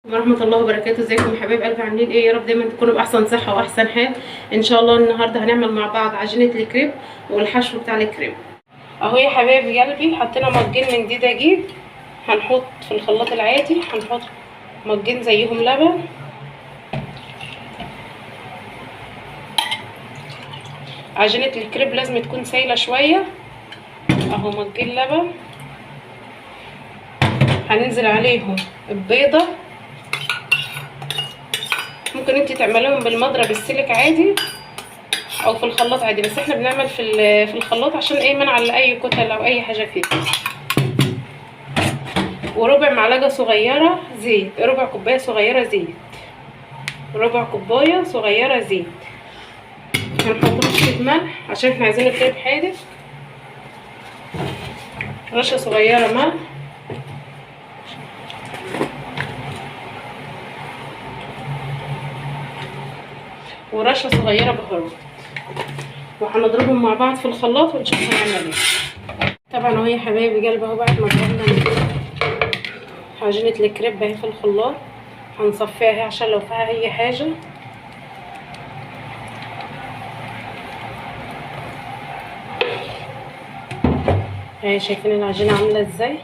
ورحمة الله وبركاته. ازيكم يا حبايب قلبي، عاملين ايه؟ يا رب دايما تكونوا باحسن صحة واحسن حال ان شاء الله. النهارده هنعمل مع بعض عجينة الكريب والحشو بتاع الكريب. اهو يا حبايب قلبي حطينا مجين من دي دقيق، هنحط في الخلاط العادي، هنحط مجين زيهم لبن، عجينة الكريب لازم تكون سايلة شوية. اهو مجين لبن، هننزل عليهم البيضة، ممكن انت تعمليهم بالمضرب السلك عادي او في الخلاط عادي، بس احنا بنعمل في الخلاط عشان ايه؟ منع لاي كتل او اي حاجه فيه. وربع معلقه صغيره زيت، ربع كوبايه صغيره زيت، ربع كوبايه صغيره زيت. هنحط رشه ملح عشان احنا عايزين الكريب حادق، رشه صغيره ملح، ورشه صغيره بهارات، وهنضربهم مع بعض في الخلاط ونشوف هنعمل ايه. طبعا اهو يا حبايبي قلبي اهو بعد ما ضربنا عجينه الكريب اهي في الخلاط، هنصفيها اهي عشان لو فيها اي حاجه. اهي شايفين العجينه عامله ازاي؟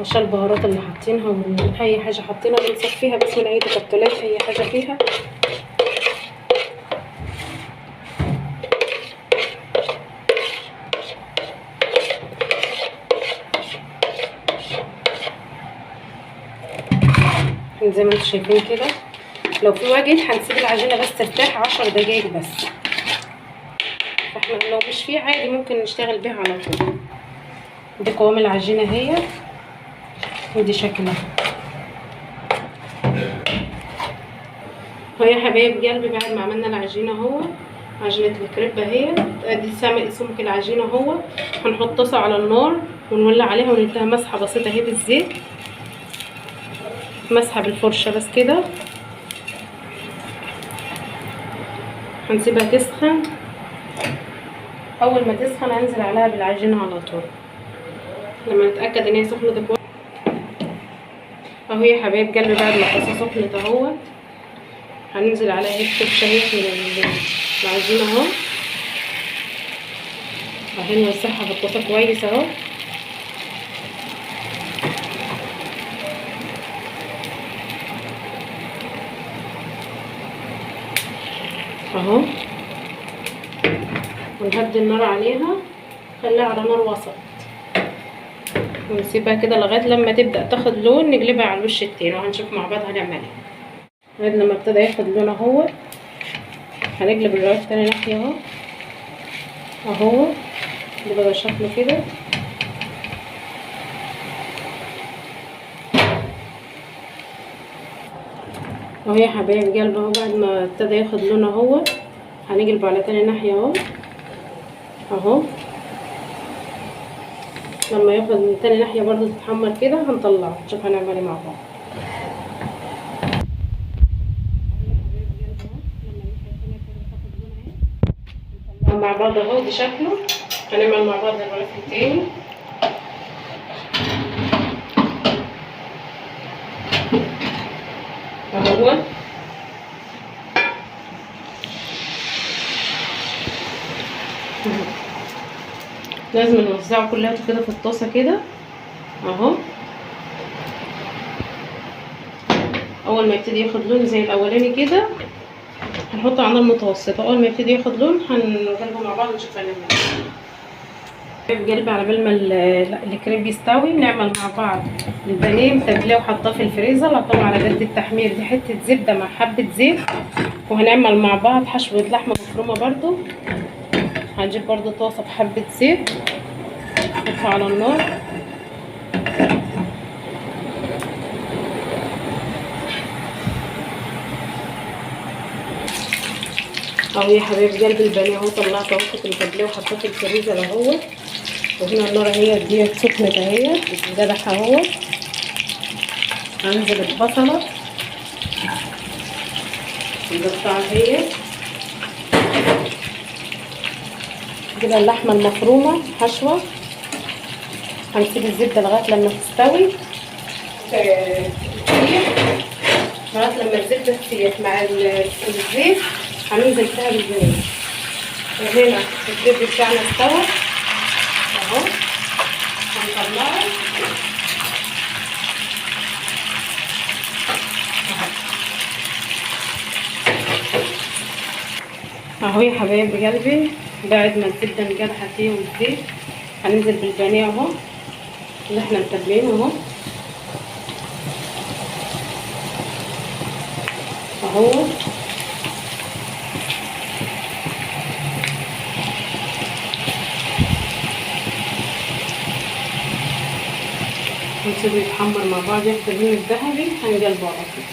عشان البهارات اللي حاطينها واي حاجه حاطينها بنصفيها بس من اي تكتلات اي حاجه فيها. زي ما انتم شايفين كده. لو في وقت هنسيب العجينه بس ترتاح 10 دقايق بس، فاحنا لو مش فيه عادي ممكن نشتغل بيها على طول. دي قوام العجينه اهي، ودي شكلها اهو يا حبايب قلبي. بعد ما عملنا العجينه اهو، عجينه الكريب اهي، ادي سمك العجينه اهو. هنحط طاسه على النار ونولع عليها ونديها مسحه بسيطه اهي بالزيت، مسحه بالفرشه بس كده. هنسيبها تسخن، اول ما تسخن هنزل عليها بالعجينه على طول لما نتاكد ان هي سخنت كويس. اهو يا حبايب قلبي بعد ما الطاسه سخنت اهو، هننزل عليها الكبشه اهي من العجينه اهو، اهي نوسعها في الطاسه كويس اهو. اهو ونهدي النار عليها، خليها على نار وسط، ونسيبها كده لغايه لما تبدا تاخد لون، نقلبها على الوش التاني وهنشوف مع بعض هنعمل ايه. لغايه لما ابتدى ياخد لون اهو، هنقلب الرغيف تاني ناحيه اهو. اهو ده بقى شكله كده. اهو يا حبايب قلبي اهو بعد ما ابتدى ياخد لون اهو، هنقلبه على تاني ناحيه اهو. اهو لما ياخد من تاني ناحيه برضو تتحمر كده هنطلعه نشوف هنعمل ايه مع بعض. مع بعض اهو، دي شكله. هنعمل مع بعض الرغيف التاني. اهو لازم نوزعه كلها كده في الطاسه كده اهو. اول ما يبتدي ياخد لون زي الاولاني كده هنحطه على نار متوسطه، اول ما يبتدي ياخد لون هنقلبه مع بعض ونشوف هنعمل ايه. قلبي على بال ما الكريب يستوي نعمل مع بعض البانيه متبلاه وحطاه في الفريزر، حطاه على جد التحمير، دي حته زبده مع حبه زيت. وهنعمل مع بعض حشوه لحمه مفرومه برضو، هنجيب برضو طاسه بحبه زيت نحطها على النار. اهو يا حبايب قلبي البانيه اهو طلعته اهو، كنت متبلاه وحطيته في الفريزر اهو. وهنا النار اهي ديت سخنت اهي بتتذبح اهو. هنزل البصله نقطعها اهي كده اللحمه المفرومه حشوه. هنسيب الزبده لغايه لما تستوي لغايه لما الزبده تسيح مع الزيت. هننزل فيها بالبانيه. وهنا الزبده بتاعنا استوى اهو. هنطلعه اهو يا حبايب قلبي. بعد ما الزبده انقدحت فيه والزيت هننزل بالبانيه اهو اللي احنا متبلينه اهو. اهو ونسيبه يتحمر مع بعض ياخد اللون الذهبي. هنقلبه على طول.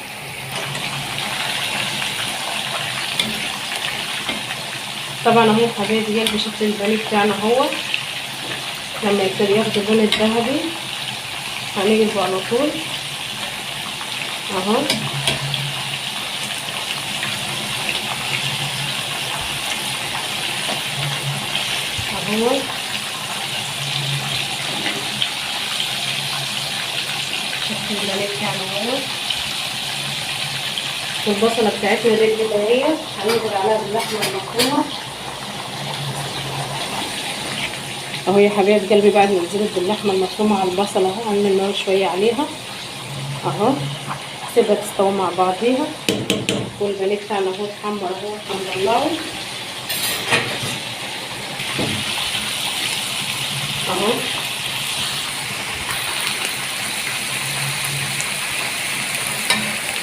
طبعا اهو يا حبايبي قلبي شكل البانيه بتاعنا اهو. لما يبتدي ياخد اللون الذهبي هنقلبه على طول اهو. اهو شكل البانيه بتاعنا اهو. والبصله بتاعتنا دي كده اهي هننزل عليها باللحمه المفرومه اهو يا حبايب قلبي. بعد ما نزلت باللحمه المفرومه على البصله اهو هنعمل نار شويه عليها اهو. سيبها تستوي مع بعضيها. والبانيه بتاعنا اهو اتحمر اهو. هنطلعه اهو.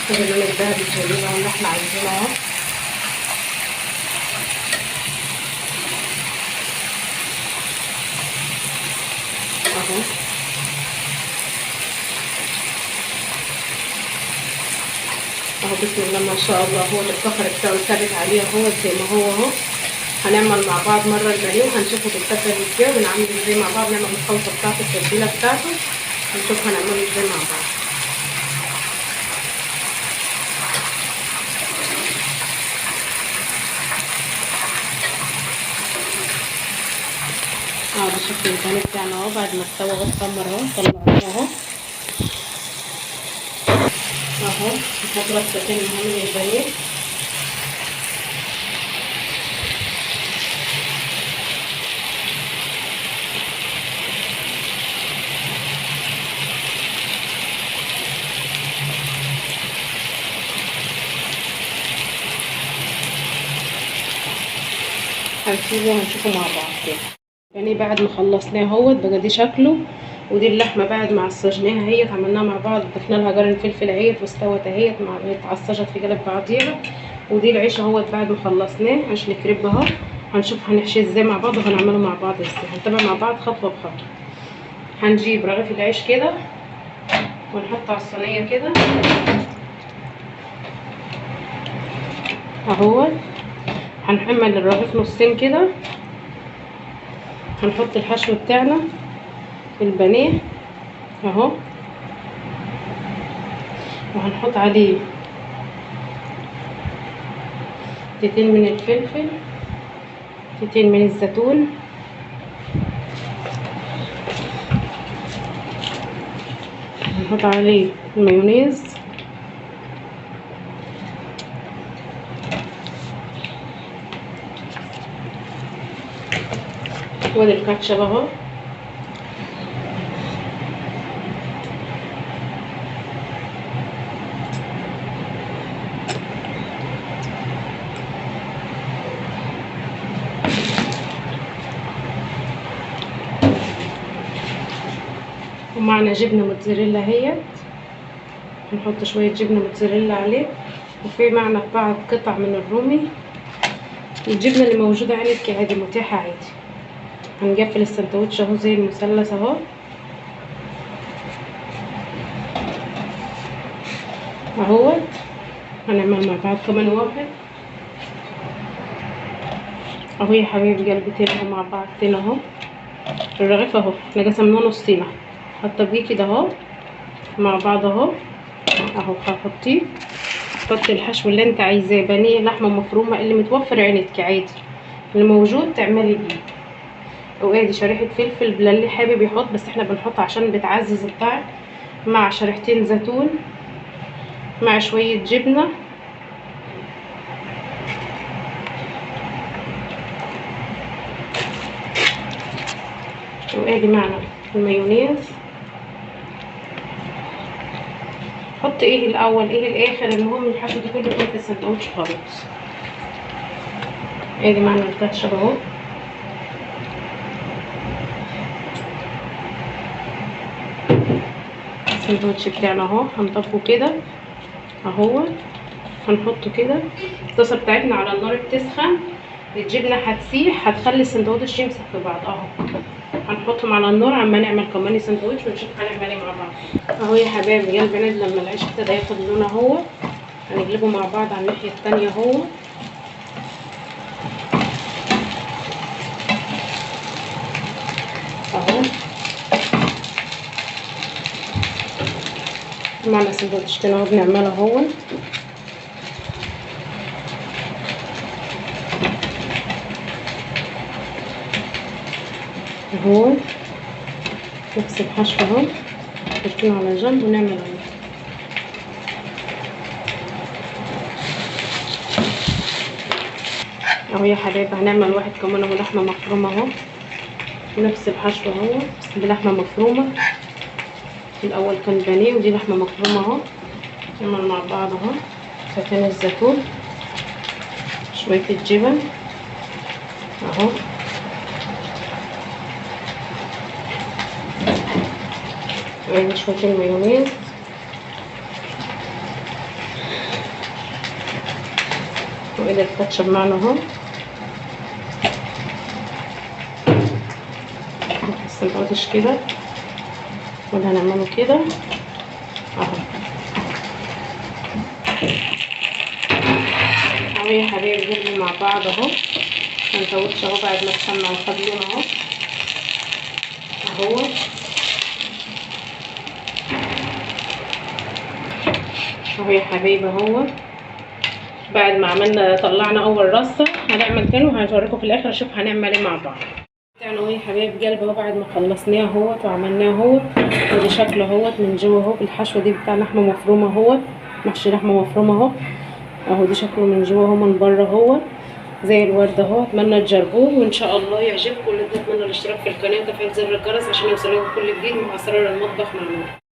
كده اللون الذهبي تقريبا اللي احنا عايزينه اهو. اهو اهو بسم الله ما شاء الله. هو الفخر بتاعه ثابت عليه اهو زي ما هو اهو. هنعمل مع بعض مره البانيه وهنشوفه بيتبل ازاي ونعمل ازاي مع بعض. نعمل الخلطه بتاعته التتبيله بتاعته هنشوف هنعمله ازاي مع بعض. ده شكل البانيه بتاعنا اهو. بعد ما استوى اهو اتخمر اهو طلعناه اهو. اهو نحط رصتين مهم للبانيه. هنسيبه وهنشوفه مع بعض كده. يعني بعد ما خلصناه اهوت بقى دي شكله. ودي اللحمه بعد ما عصجناها اهيت عملناها مع بعض. ضفنا لها قرن فلفل اهيت واستوت اهيت اتعصجت في قلب بعضيها. ودي العيش اهوت بعد ما خلصناه عيش الكريب اهو. هنشوف هنحشيه ازاي مع بعض وهنعمله مع بعض ازاي. هنتابع مع بعض خطوه بخطوه. هنجيب رغيف العيش كده ونحطه على الصينيه كده اهوت. هنحمل الرغيف نصين كده. هنحط الحشو بتاعنا البانيه اهو. وهنحط عليه تيتين من الفلفل، تيتين من الزيتون، هنحط عليه المايونيز، وادي الكاتشب اهو. ومعنا جبنه موتزاريلا اهيت. هنحط شويه جبنه موتزاريلا عليه. وفي معنا بعض قطع من الرومي. الجبنه اللي موجوده عندك عادي متاحه عادي. هنقفل السندوتش اهو زي المثلث اهو اهوت. هنعمل مع بعض كمان واحد اهو يا حبايب قلبي. تاني مع بعض تاني اهو. الرغيف اهو احنا قسمناه نصين. هتطبقيه كده اهو مع بعض اهو. اهو هحطيه. حطي الحشو اللي انت عايزاه، بانيه، لحمه مفرومه، اللي متوفر عندك عادي، اللي موجود تعملي بيه. وادي شريحه فلفل اللي حابب يحط، بس احنا بنحط عشان بتعزز الطعم، مع شريحتين زيتون، مع شويه جبنه، وادي معنا المايونيز. حط ايه الاول ايه الاخر، المهم الحشو ده كله يكون في السندوتش خالص. ادي معنا الكاتشب اهو. السندوتش بتاعنا اهو هنطفه كده اهو، هنحطه كده. الطاسه بتاعتنا على النار بتسخن، الجبنه هتسيح هتخلي السندوتش يمسك في بعض اهو. هنحطهم على النار عما نعمل كمان سندوتش ونشوف هنعمل ايه مع بعض اهو يا حبايبي. قلب البنات لما العيش ابتدى ياخد لون اهو، هنقلبه مع بعض على الناحيه التانيه اهو. اهو معنا سندوتشتين اهو بنعملها اهو. اهو نفس الحشو اهو، نركنه على جنب ونعمل اهو. اهو يا حبايبي هنعمل واحد كمان اهو لحمه مفرومه اهو، نفس الحشو اهو بس بلحمه مفرومه. الاول كان بانيه ودي لحمه مفرومه اهو. نعمل مع بعض اهو زيتون الزيتون، شويه الجبن اهو، وادي شويه المايونيز، وادي الكاتشب معنا اهو. السندوتش كده وده هنعمله كده اهو. اهو يا حبايبي نقلب مع بعض اهو. السندوتش اهو بعد ما اتسمع وخد لون اهو اهو. اهو يا حبايبي اهو بعد ما عملنا طلعنا اول رصه، هنعمل تاني وهوريكم في الاخر اشوف هنعمل ايه مع بعض. بتاعنا اهو يا حبايب قلبي اهو بعد ما خلصناه اهوت وعملناه اهوت، ودي شكله اهوت من جوه اهو بالحشوه دي بتاع لحمه مفرومه اهوت، محشي لحمه مفرومه اهو. اهو دي شكله من جوه اهو، من بره اهو زي الورد اهو. اتمنى تجربوه وان شاء الله يعجبكم. اتمنى الاشتراك في القناه وتفعيل زر الجرس عشان يوصلكم كل جديد من اسرار المطبخ مع نور.